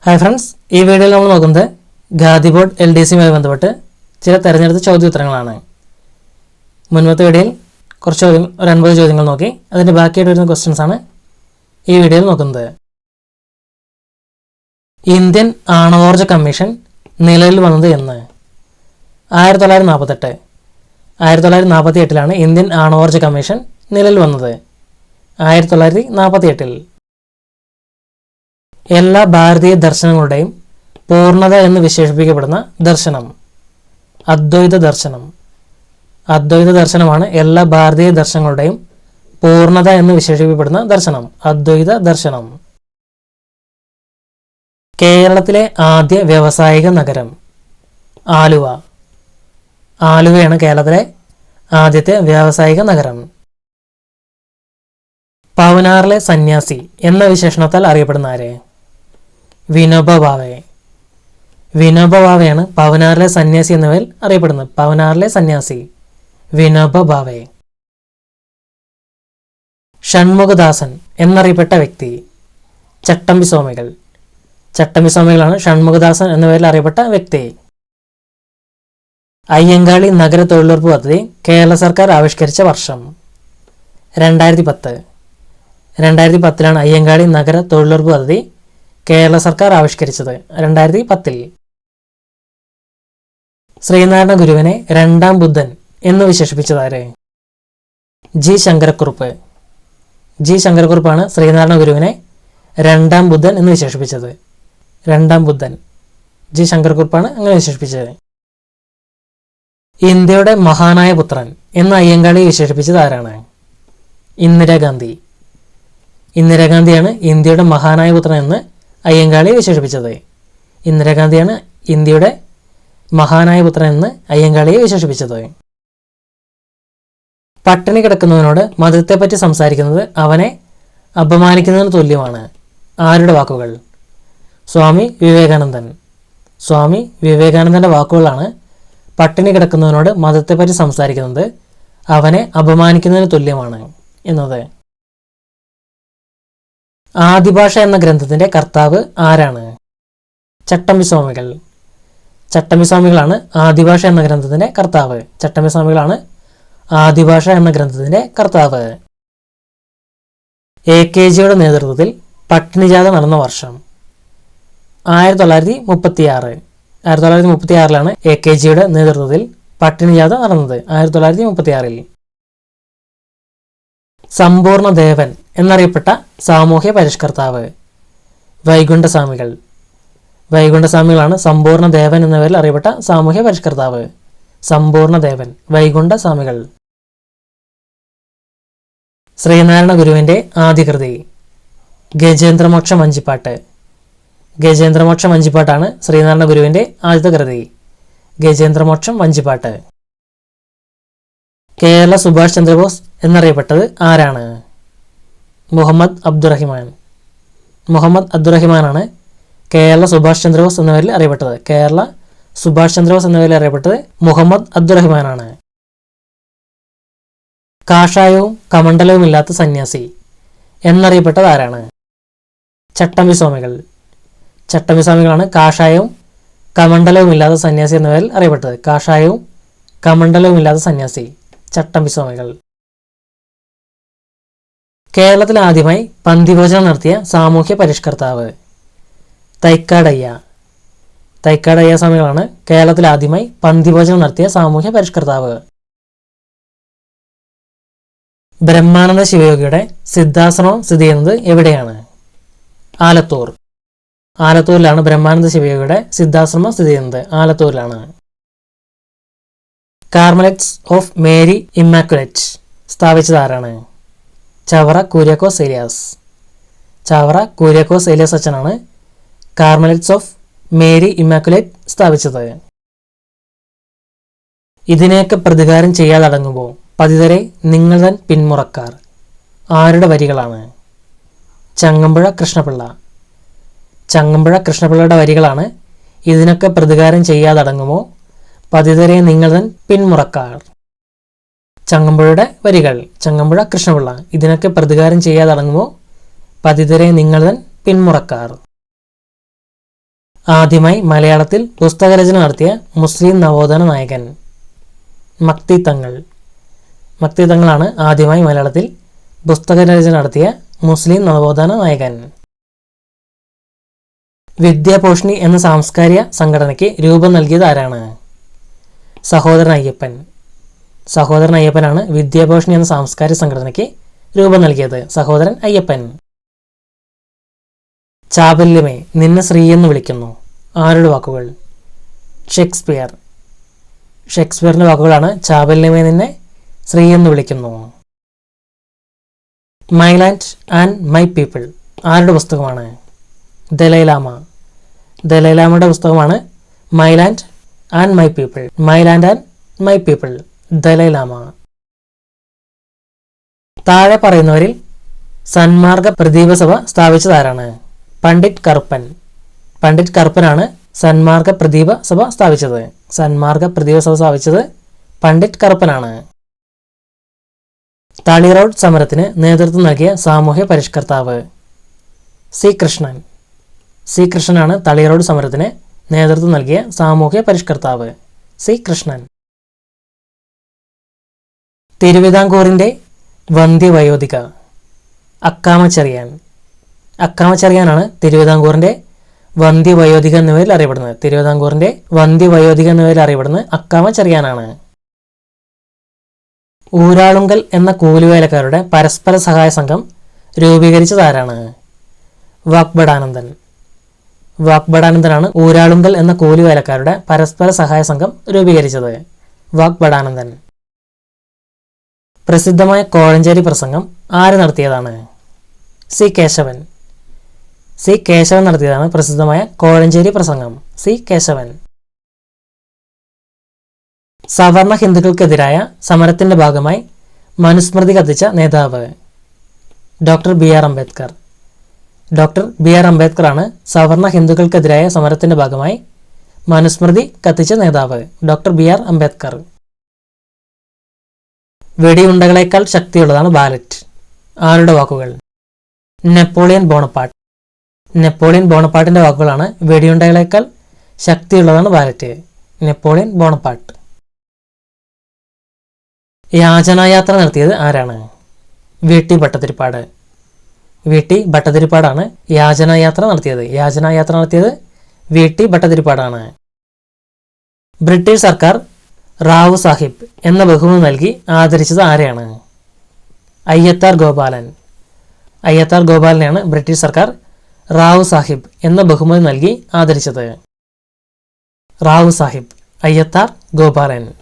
Hi friends, ഈ വീഡിയോയിൽ നമ്മൾ നോക്കുന്നത് ഖാദി ബോർഡ് LDCയുമായി ബന്ധപ്പെട്ട് ചില തിരഞ്ഞെടുത്ത ചോദ്യോത്തരങ്ങളാണ്. മുൻപത്തെ വീഡിയോയിൽ ഒരു 50 ചോദ്യങ്ങൾ നോക്കി, അതിൻ്റെ ബാക്കിയായിട്ട് വരുന്ന ക്വസ്റ്റ്യൻസ് ആണ് ഈ വീഡിയോയിൽ നോക്കുന്നത്. ഇന്ത്യൻ ആണവോർജ കമ്മീഷൻ നിലവിൽ വന്നത് എന്ന്? 1948. 1948 ഇന്ത്യൻ ആണവോർജ കമ്മീഷൻ നിലവിൽ വന്നത്. 1948. എല്ലാ ഭാരതീയ ദർശനങ്ങളുടെയും പൂർണ്ണത എന്ന് വിശേഷിപ്പിക്കപ്പെടുന്ന ദർശനം? അദ്വൈത ദർശനം. അദ്വൈത ദർശനമാണ് എല്ലാ ഭാരതീയ ദർശനങ്ങളുടെയും പൂർണ്ണത എന്ന് വിശേഷിപ്പിക്കപ്പെടുന്ന ദർശനം. അദ്വൈത ദർശനം. കേരളത്തിലെ ആദ്യ വ്യാവസായിക നഗരം? ആലുവ. ആലുവയാണ് കേരളത്തിലെ ആദ്യത്തെ വ്യാവസായിക നഗരം. പവനാറിലെ സന്യാസി എന്ന വിശേഷണത്താൽ അറിയപ്പെടുന്ന ആരെ? വിനോബ ഭാവെ. വിനോബ ഭാവെയാണ് പവനാറിലെ സന്യാസി എന്നിവയിൽ അറിയപ്പെടുന്നത്. പവനാറിലെ സന്യാസി വിനോബ ഭാവെ. ഷൺമുഖദാസൻ എന്നറിയപ്പെട്ട വ്യക്തി? ചട്ടമ്പി സ്വാമികൾ. ചട്ടമ്പി സ്വാമികളാണ് ഷൺമുഖദാസൻ എന്ന പേരിൽ അറിയപ്പെട്ട വ്യക്തി. അയ്യങ്കാളി നഗര തൊഴിലുറപ്പ് പദ്ധതി കേരള സർക്കാർ ആവിഷ്കരിച്ച വർഷം? 2010. 2010 അയ്യങ്കാളി നഗര തൊഴിലുറപ്പ് പദ്ധതി കേരള സർക്കാർ ആവിഷ്കരിച്ചത്. 2010. ശ്രീനാരായണ ഗുരുവിനെ രണ്ടാം ബുദ്ധൻ എന്ന് വിശേഷിപ്പിച്ചതാര്? ജി ശങ്കരക്കുറുപ്പ്. ജി ശങ്കരക്കുറുപ്പാണ് ശ്രീനാരായണ ഗുരുവിനെ രണ്ടാം ബുദ്ധൻ എന്ന് വിശേഷിപ്പിച്ചത്. രണ്ടാം ബുദ്ധൻ ജി ശങ്കരക്കുറുപ്പാണ് അങ്ങനെ വിശേഷിപ്പിച്ചത്. ഇന്ത്യയുടെ മഹാനായ പുത്രൻ എന്ന് അയ്യങ്കാളി വിശേഷിപ്പിച്ചത് ആരാണ്? ഇന്ദിരാഗാന്ധി. ഇന്ദിരാഗാന്ധിയാണ് ഇന്ത്യയുടെ മഹാനായ പുത്രൻ എന്ന് അയ്യങ്കാളി വിശേഷിപ്പിച്ചത്. ഇന്ദിരാഗാന്ധിയാണ് ഇന്ത്യയുടെ മഹാനായ പുത്രൻ എന്ന് അയ്യങ്കാളിയെ വിശേഷിപ്പിച്ചത്. പട്ടിണി കിടക്കുന്നവനോട് മതത്തെപ്പറ്റി സംസാരിക്കുന്നത് അവനെ അപമാനിക്കുന്നതിന് തുല്യമാണ്. ആരുടെ വാക്കുകൾ? സ്വാമി വിവേകാനന്ദൻ. സ്വാമി വിവേകാനന്ദൻ്റെ വാക്കുകളാണ് പട്ടിണി കിടക്കുന്നവനോട് മതത്തെപ്പറ്റി സംസാരിക്കുന്നത് അവനെ അപമാനിക്കുന്നതിന് തുല്യമാണ് എന്നത്. ആദിഭാഷ എന്ന ഗ്രന്ഥത്തിന്റെ കർത്താവ് ആരാണ്? ചട്ടമ്പി സ്വാമികൾ. ചട്ടമ്പി സ്വാമികളാണ് ആദിഭാഷ എന്ന ഗ്രന്ഥത്തിന്റെ കർത്താവ്. ചട്ടമ്പി സ്വാമികളാണ് ആദിഭാഷ എന്ന ഗ്രന്ഥത്തിന്റെ കർത്താവ്. AKGയുടെ നേതൃത്വത്തിൽ പട്ടിണി ജാഥ നടന്ന വർഷം? 1936. 1936 AKGയുടെ നേതൃത്വത്തിൽ പട്ടിണി ജാഥ നടന്നത്. 1936. സമ്പൂർണ്ണ ദേവൻ എന്നറിയപ്പെട്ട സാമൂഹ്യ പരിഷ്കർത്താവ്? വൈകുണ്ഠസ്വാമികൾ. വൈകുണ്ഠസ്വാമികളാണ് സമ്പൂർണ്ണ ദേവൻ എന്ന പേരിൽ അറിയപ്പെട്ട സാമൂഹ്യ പരിഷ്കർത്താവ്. സമ്പൂർണ്ണ ദേവൻ വൈകുണ്ഠസ്വാമികൾ. ശ്രീനാരായണ ഗുരുവിന്റെ ആദ്യകൃതി? ഗജേന്ദ്രമോക്ഷ വഞ്ചിപ്പാട്ട്. ഗജേന്ദ്രമോക്ഷ വഞ്ചിപ്പാട്ടാണ് ശ്രീനാരായണ ഗുരുവിന്റെ ആദ്യത്തെ കൃതി. ഗജേന്ദ്രമോക്ഷം വഞ്ചിപ്പാട്ട്. കേരള സുഭാഷ് ചന്ദ്രബോസ് എന്നറിയപ്പെട്ടത് ആരാണ്? മുഹമ്മദ് അബ്ദുറഹിമാൻ. മുഹമ്മദ് അബ്ദുറഹിമാനാണ് കേരള സുഭാഷ് ചന്ദ്രബോസ് എന്ന പേരിൽ അറിയപ്പെട്ടത്. കേരള സുഭാഷ് ചന്ദ്രബോസ് എന്ന പേരിൽ അറിയപ്പെട്ടത് മുഹമ്മദ് അബ്ദുറഹിമാനാണ്. കാഷായവും കമണ്ഡലവും ഇല്ലാത്ത സന്യാസി എന്നറിയപ്പെട്ടത് ആരാണ്? ചട്ടമ്പി സ്വാമികൾ. ചട്ടമ്പി സ്വാമികളാണ് കാഷായവും കമണ്ഡലവും ഇല്ലാത്ത സന്യാസി എന്ന പേരിൽ അറിയപ്പെട്ടത്. കാഷായവും കമണ്ഡലവും ഇല്ലാത്ത സന്യാസി ചട്ടമ്പി സ്വാമികൾ. കേരളത്തിൽ ആദ്യമായി പന്തിഭോജനം നടത്തിയ സാമൂഹ്യ പരിഷ്കർത്താവ്? തൈക്കാടയ്യ. തൈക്കാടയ്യ സ്വാമികളാണ് കേരളത്തിൽ ആദ്യമായി പന്തിഭോജനം നടത്തിയ സാമൂഹ്യ പരിഷ്കർത്താവ്. ബ്രഹ്മാനന്ദ ശിവയോഗിയുടെ സിദ്ധാശ്രമം സ്ഥിതി ചെയ്യുന്നത് എവിടെയാണ്? ആലത്തൂർ. ആലത്തൂരിലാണ് ബ്രഹ്മാനന്ദ ശിവയോഗിയുടെ സിദ്ധാശ്രമം സ്ഥിതി ചെയ്യുന്നത്. ആലത്തൂരിലാണ്. കാർമലൈറ്റ്സ് ഓഫ് മേരി ഇമ്മാക്കുലേറ്റ് സ്ഥാപിച്ചത് ആരാണ്? ചവറ കുര്യാക്കോസ് ഏലിയാസ്. ചവറ കുര്യാക്കോസ് ഏലിയാസ് അച്ഛനാണ് കാർമലൈറ്റ്സ് ഓഫ് മേരി ഇമ്മാക്കുലേറ്റ് സ്ഥാപിച്ചത്. ഇതിനെയൊക്കെ പ്രതികാരം ചെയ്യാതടങ്ങുമ്പോൾ പതിതരെ നിങ്ങൾ തൻ പിന്മുറക്കാർ ആരുടെ വരികളാണ്? ചങ്ങമ്പുഴ കൃഷ്ണപിള്ള. ചങ്ങമ്പുഴ കൃഷ്ണപിള്ളയുടെ വരികളാണ് ഇതിനൊക്കെ പ്രതികാരം ചെയ്യാതടങ്ങുമോ പതിതരെ നിങ്ങൾ തൻ പിന്മുറക്കാർ. ചങ്ങമ്പുഴയുടെ വരികൾ. ചങ്ങമ്പുഴ കൃഷ്ണപിള്ള. ഇതിനൊക്കെ പ്രതികാരം ചെയ്യാതടങ്ങുമോ പതിതരെ നിങ്ങൾ തൻ പിന്മുറക്കാർ. ആദ്യമായി മലയാളത്തിൽ പുസ്തകരചന നടത്തിയ മുസ്ലിം നവോത്ഥാന നായകൻ? മക്തി തങ്ങൾ. മക്തി തങ്ങളാണ് ആദ്യമായി മലയാളത്തിൽ പുസ്തകരചന നടത്തിയ മുസ്ലിം നവോത്ഥാന നായകൻ. വിദ്യാപോഷിണി എന്ന സാംസ്കാരിക സംഘടനയ്ക്ക് രൂപം നൽകിയത് ആരാണ്? സഹോദരൻ അയ്യപ്പൻ. സഹോദരൻ അയ്യപ്പനാണ് വിദ്യാപോഷിണി എന്ന സാംസ്കാരിക സംഘടനയ്ക്ക് രൂപം നൽകിയത്. സഹോദരൻ അയ്യപ്പൻ. ചാബല്യമേ നിന്നെ സ്ത്രീ എന്ന് വിളിക്കുന്നു. ആരുടെ വാക്കുകൾ? ഷേക്സ്പിയർ. ഷേക്സ്പിയറിന്റെ വാക്കുകളാണ് ചാബല്യമേ നിന്നെ സ്ത്രീ എന്ന് വിളിക്കുന്നു. My land and my people ആരുടെ പുസ്തകമാണ്? ദലൈലാമ. ദലൈലാമയുടെ പുസ്തകമാണ് my land and my people. My land and my people, Dalai Lama. താഴെ പറയുന്നവരിൽ സന്മാർഗ പ്രദീപ സഭ സ്ഥാപിച്ചത് ആരാണ്? പണ്ഡിറ്റ് കറുപ്പൻ. പണ്ഡിറ്റ് കറുപ്പനാണ് സന്മാർഗ പ്രദീപ സഭ സ്ഥാപിച്ചത്. സന്മാർഗ പ്രദീപ സഭ സ്ഥാപിച്ചത് പണ്ഡിറ്റ് കറുപ്പനാണ്. താളി റോഡ് സമരത്തിന് നേതൃത്വം നൽകിയ സാമൂഹ്യ പരിഷ്കർത്താവ്? സി കൃഷ്ണൻ. സി കൃഷ്ണനാണ് താളി റോഡ് സമരത്തിന് നേതൃത്വം നൽകിയ സാമൂഹ്യ പരിഷ്കർത്താവ്. സി കൃഷ്ണൻ. തിരുവിതാംകൂറിന്റെ വന്ധ്യവയോധിക? അക്കാമച്ചെറിയാൻ. അക്കാമച്ചെറിയാനാണ് തിരുവിതാംകൂറിന്റെ വന്ധ്യവയോധിക എന്ന പേരിൽ അറിയപ്പെടുന്നത്. തിരുവിതാംകൂറിന്റെ വന്ധ്യവയോധിക എന്ന പേരിൽ അറിയപ്പെടുന്നത് അക്കാമച്ചെറിയാനാണ്. ഊരാളുങ്കൽ എന്ന കൂലിവേലക്കാരുടെ പരസ്പര സഹായ സംഘം രൂപീകരിച്ചത് ആരാണ്? വാഗ്ബടാനന്ദൻ. വാഗ്ബടാനന്ദനാണ് ഊരാളുങ്കൽ എന്ന കൂലിവേലക്കാരുടെ പരസ്പര സഹായ സംഘം രൂപീകരിച്ചത്. വാഗ്ബടാനന്ദൻ. പ്രസിദ്ധമായ കോഴഞ്ചേരി പ്രസംഗം ആര് നടത്തിയതാണ്? സി കേശവൻ. സി കേശവൻ നടത്തിയതാണ് പ്രസിദ്ധമായ കോഴഞ്ചേരി പ്രസംഗം. സി കേശവൻ. സവർണ ഹിന്ദുക്കൾക്കെതിരായ സമരത്തിന്റെ ഭാഗമായി മനുസ്മൃതി കത്തിച്ച നേതാവ്? Doctor B R Ambedkar. Doctor B R Ambedkar ആണ് സവർണ ഹിന്ദുക്കൾക്കെതിരായ സമരത്തിന്റെ ഭാഗമായി മനുസ്മൃതി കത്തിച്ച നേതാവ്. Doctor B R Ambedkar. വെടിയുണ്ടകളേക്കാൾ ശക്തിയുള്ളതാണ് ബാലറ്റ്. ആരുടെ വാക്കുകൾ? Napoleon Bonaparte. നെപ്പോളിയൻ ബോണപ്പാർട്ടിന്റെ വാക്കുകളാണ് വെടിയുണ്ടകളേക്കാൾ ശക്തിയുള്ളതാണ് ബാലറ്റ്. Napoleon Bonaparte. യാചനായാത്ര നടത്തിയത് ആരാണ്? V T Bhattathiripad. V T ഭട്ടതിരിപ്പാടാണ് യാചനായാത്ര നടത്തിയത്. യാചനായാത്ര നടത്തിയത് വി ടി ഭട്ടതിരിപ്പാടാണ്. ബ്രിട്ടീഷ് സർക്കാർ റാവു സാഹിബ് എന്ന ബഹുമതി നൽകി ആദരിച്ചത് ആരെയാണ്? അയ്യത്താർ ഗോപാലൻ. അയ്യത്താർ ഗോപാലനെയാണ് ബ്രിട്ടീഷ് സർക്കാർ റാവു സാഹിബ് എന്ന ബഹുമതി നൽകി ആദരിച്ചത്. റാവു സാഹിബ്, അയ്യത്താർ ഗോപാലൻ.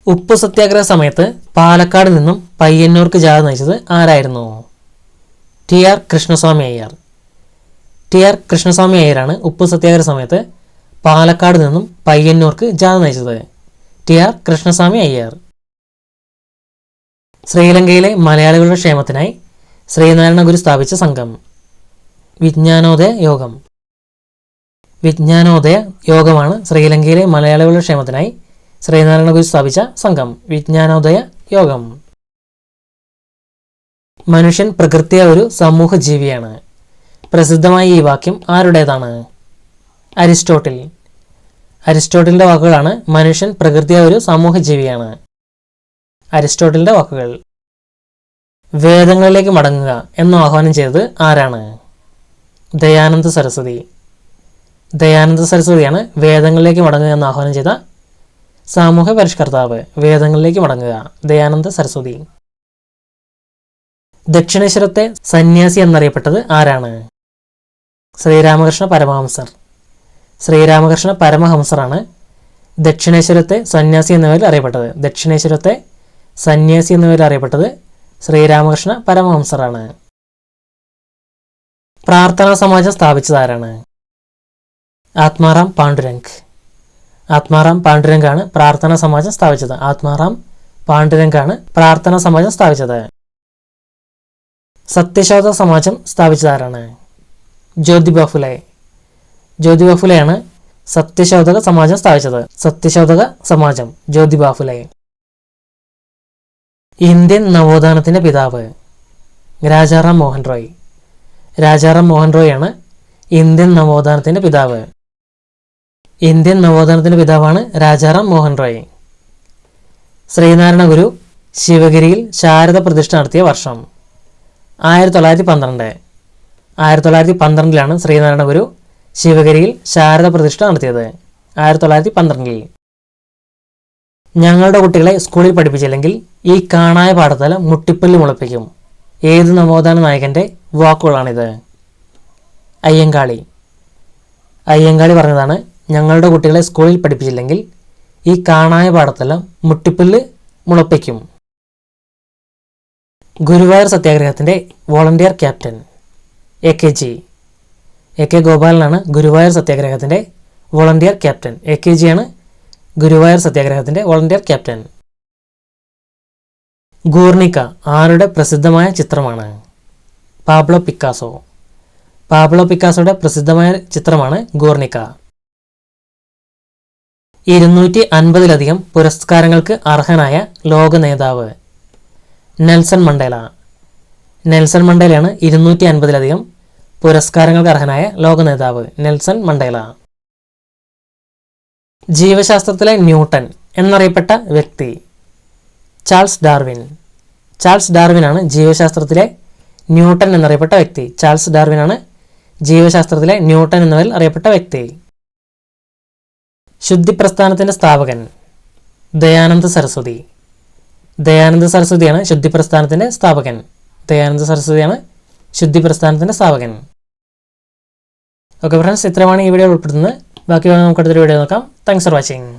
ഉപ്പു സത്യാഗ്രഹ സമയത്ത് പാലക്കാട് നിന്നും പയ്യന്നൂർക്ക് ജാഥ നയിച്ചത് ആരായിരുന്നു? T R Krishnaswami Iyer. T R Krishnaswami അയ്യരാണ് ഉപ്പു സത്യാഗ്രഹ സമയത്ത് പാലക്കാട് നിന്നും പയ്യന്നൂർക്ക് ജാഥ നയിച്ചത്. T R Krishnaswami Iyer. ശ്രീലങ്കയിലെ മലയാളികളുടെ ക്ഷേമത്തിനായി ശ്രീനാരായണ ഗുരു സ്ഥാപിച്ച സംഘം? വിജ്ഞാനോദയ യോഗം. വിജ്ഞാനോദയ യോഗമാണ് ശ്രീലങ്കയിലെ മലയാളികളുടെ ക്ഷേമത്തിനായി ശ്രീനാരായണ ഗുരു സ്ഥാപിച്ച സംഘം. വിജ്ഞാനോദയ യോഗം. മനുഷ്യൻ പ്രകൃതിയ ഒരു സമൂഹ ജീവിയാണ്. പ്രസിദ്ധമായ ഈ വാക്യം ആരുടേതാണ്? അരിസ്റ്റോട്ടിൽ. അരിസ്റ്റോട്ടിലിന്റെ വാക്കുകളാണ് മനുഷ്യൻ പ്രകൃതിയ ഒരു സമൂഹ ജീവിയാണ്. അരിസ്റ്റോട്ടിലിന്റെ വാക്കുകൾ. വേദങ്ങളിലേക്ക് മടങ്ങുക എന്ന് ആഹ്വാനം ചെയ്തത് ആരാണ്? ദയാനന്ദ സരസ്വതി. ദയാനന്ദ സരസ്വതിയാണ് വേദങ്ങളിലേക്ക് മടങ്ങുക എന്ന് ആഹ്വാനം ചെയ്ത സാമൂഹ്യ പരിഷ്കർത്താവ്. വേദങ്ങളിലേക്ക് മടങ്ങുക, ദയാനന്ദ സരസ്വതി. ദക്ഷിണേശ്വരത്തെ സന്യാസി എന്നറിയപ്പെട്ടത് ആരാണ്? ശ്രീരാമകൃഷ്ണ പരമഹംസർ. ശ്രീരാമകൃഷ്ണ പരമഹംസറാണ് ദക്ഷിണേശ്വരത്തെ സന്യാസി എന്ന പേരിൽ അറിയപ്പെട്ടത്. ദക്ഷിണേശ്വരത്തെ സന്യാസി എന്ന പേരിൽ അറിയപ്പെട്ടത് ശ്രീരാമകൃഷ്ണ പരമഹംസറാണ്. പ്രാർത്ഥനാ സമാജം സ്ഥാപിച്ചത് ആരാണ്? ആത്മാറാം പാണ്ഡുരംഗ്. ആത്മാറാം പാണ്ഡുരംഗാണ് പ്രാർത്ഥനാ സമാജം സ്ഥാപിച്ചത്. ആത്മാറാം പാണ്ഡുരംഗാണ് പ്രാർത്ഥനാ സമാജം സ്ഥാപിച്ചത്. സത്യശോധക സമാജം സ്ഥാപിച്ചത് ആരാണ്? ജ്യോതിബ ഫുലെ. ജ്യോതിബ ഫുലെയാണ് സത്യശോധക സമാജം സ്ഥാപിച്ചത്. സത്യശോധക സമാജം, ജ്യോതിബ ഫുലെ. ഇന്ത്യൻ നവോത്ഥാനത്തിന്റെ പിതാവ്? രാജാറാം മോഹൻ റോയ്. രാജാറാം മോഹൻ റോയ് ആണ് ഇന്ത്യൻ നവോത്ഥാനത്തിന്റെ പിതാവ്. ഇന്ത്യൻ നവോത്ഥാനത്തിന്റെ പിതാവാണ് രാജാറാം മോഹൻ റോയ്. ശ്രീനാരായണ ഗുരു ശിവഗിരിയിൽ ശാരദ പ്രതിഷ്ഠ നടത്തിയ വർഷം 1912. 1912 ശ്രീനാരായണ ഗുരു ശിവഗിരിയിൽ ശാരദ പ്രതിഷ്ഠ നടത്തിയത്. 1912. ഞങ്ങളുടെ കുട്ടികളെ സ്കൂളിൽ പഠിപ്പിച്ചില്ലെങ്കിൽ ഈ കാണായ പാഠത്തല മുട്ടിപ്പല്ല് മുളപ്പിക്കും. ഏത് നവോത്ഥാന നായകന്റെ വാക്കുകളാണിത്? അയ്യങ്കാളി. അയ്യങ്കാളി പറഞ്ഞതാണ് ഞങ്ങളുടെ കുട്ടികളെ സ്കൂളിൽ പഠിപ്പിച്ചില്ലെങ്കിൽ ഈ കാണായ പാഠത്തല മുട്ടിപ്പല്ല് മുളപ്പിക്കും. ഗുരുവായൂർ സത്യാഗ്രഹത്തിന്റെ വോളണ്ടിയർ ക്യാപ്റ്റൻ AKG. AK ഗോപാലനാണ് ഗുരുവായൂർ സത്യാഗ്രഹത്തിന്റെ വോളണ്ടിയർ ക്യാപ്റ്റൻ. AKG ആണ് ഗുരുവായൂർ സത്യാഗ്രഹത്തിന്റെ വോളണ്ടിയർ ക്യാപ്റ്റൻ. ഗൂർണിക്ക ആരുടെ പ്രസിദ്ധമായ ചിത്രമാണ്? Pablo Picasso. പാബ്ലോ പിക്കാസോയുടെ പ്രസിദ്ധമായ ചിത്രമാണ് ഗൂർണിക്ക. 250-ലധികം പുരസ്കാരങ്ങൾക്ക് അർഹനായ ലോക നേതാവ്? Nelson Mandela. നെൽസൺ മണ്ടേലയാണ് 250-ലധികം പുരസ്കാരങ്ങൾക്ക് അർഹനായ ലോക നേതാവ്. Nelson Mandela. ജീവശാസ്ത്രത്തിലെ ന്യൂട്ടൻ എന്നറിയപ്പെട്ട വ്യക്തി? Charles Darwin. ചാൾസ് ഡാർവിനാണ് ജീവശാസ്ത്രത്തിലെ ന്യൂട്ടൻ എന്നറിയപ്പെട്ട വ്യക്തി. ചാൾസ് ഡാർവിനാണ് ജീവശാസ്ത്രത്തിലെ ന്യൂട്ടൻ എന്നതിൽ അറിയപ്പെട്ട വ്യക്തി. ശുദ്ധി പ്രസ്ഥാനത്തിന്റെ സ്ഥാപകൻ? ദയാനന്ദ സരസ്വതി. ദയാനന്ദ സരസ്വതിയാണ് ശുദ്ധി പ്രസ്ഥാനത്തിന്റെ സ്ഥാപകൻ. ദയാനന്ദ സരസ്വതിയാണ് ശുദ്ധി പ്രസ്ഥാനത്തിന്റെ സ്ഥാപകൻ. ഓക്കെ ഫ്രണ്ട്സ്, ഇത്രയുമാണ് ഈ വീഡിയോ ഉൾപ്പെടുത്തുന്നത്. ബാക്കി നമുക്ക് അടുത്തൊരു വീഡിയോ നോക്കാം. Thanks for watching.